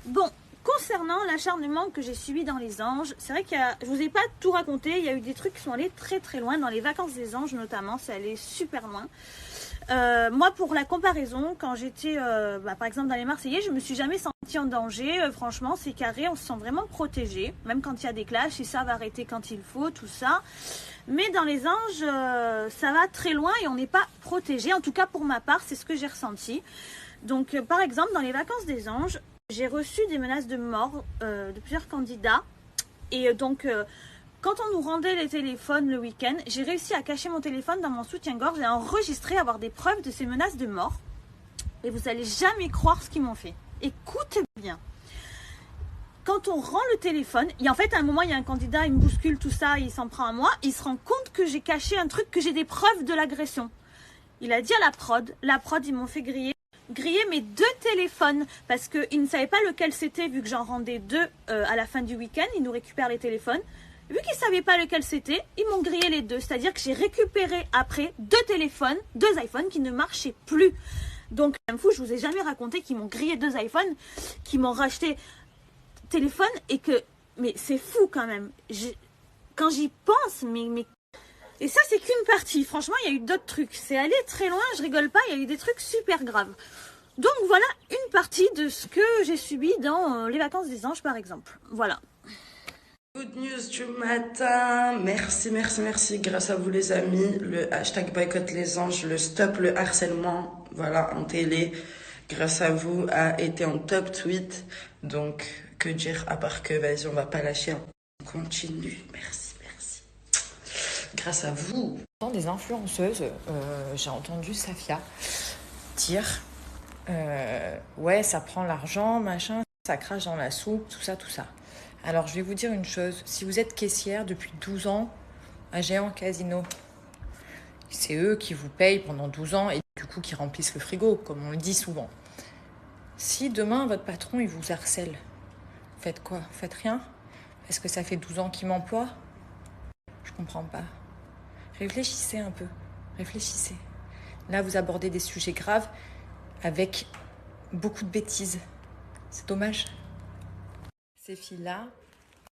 Bon, concernant l'acharnement que j'ai subi dans les anges, c'est vrai je vous ai pas tout raconté, il y a eu des trucs qui sont allés très très loin, dans les vacances des anges notamment, c'est allé super loin. Moi, pour la comparaison, quand j'étais par exemple dans les Marseillais, je me suis jamais sentie en danger. Franchement, c'est carré, on se sent vraiment protégé, même quand il y a des clashs, ils savent arrêter quand il faut, tout ça. Mais dans les anges, ça va très loin et on n'est pas protégé. En tout cas, pour ma part, c'est ce que j'ai ressenti. Donc, par exemple, dans les vacances des anges, j'ai reçu des menaces de mort de plusieurs candidats. Et donc, quand on nous rendait les téléphones le week-end, j'ai réussi à cacher mon téléphone dans mon soutien-gorge et à enregistrer, avoir des preuves de ces menaces de mort. Et vous n'allez jamais croire ce qu'ils m'ont fait. Écoutez bien. Quand on rend le téléphone, et en fait à un moment il y a un candidat, il me bouscule tout ça, il s'en prend à moi, il se rend compte que j'ai caché un truc, que j'ai des preuves de l'agression. Il a dit à la prod ils m'ont fait griller mes 2 téléphones parce qu'ils ne savaient pas lequel c'était vu que j'en rendais 2 à la fin du week-end, ils nous récupèrent les téléphones. Vu qu'ils ne savaient pas lequel c'était, ils m'ont grillé les 2, c'est-à-dire que j'ai récupéré après 2 téléphones, 2 iPhones qui ne marchaient plus. Donc, même fou, je vous ai jamais raconté qu'ils m'ont grillé 2 iPhones, qu'ils m'ont racheté téléphone et que... Mais c'est fou quand même. Quand j'y pense, mais... Et ça, c'est qu'une partie. Franchement, il y a eu d'autres trucs. C'est allé très loin, je rigole pas, il y a eu des trucs super graves. Donc voilà une partie de ce que j'ai subi dans les vacances des anges, par exemple. Voilà. Good news du matin, merci, grâce à vous les amis, le hashtag boycott les anges, le stop le harcèlement, voilà, en télé, grâce à vous, a été en top tweet, donc que dire à part que vas-y on va pas lâcher, on continue, merci. Grâce à vous. Des influenceuses, j'ai entendu Safia dire ouais ça prend l'argent, machin, ça crache dans la soupe, tout ça. Alors je vais vous dire une chose, si vous êtes caissière depuis 12 ans à Géant Casino, c'est eux qui vous payent pendant 12 ans et du coup qui remplissent le frigo, comme on le dit souvent. Si demain votre patron il vous harcèle, faites quoi? Faites rien? Est-ce que ça fait 12 ans qu'il m'emploie? Je comprends pas. Réfléchissez un peu, réfléchissez. Là, vous abordez des sujets graves avec beaucoup de bêtises. C'est dommage. Ces filles-là,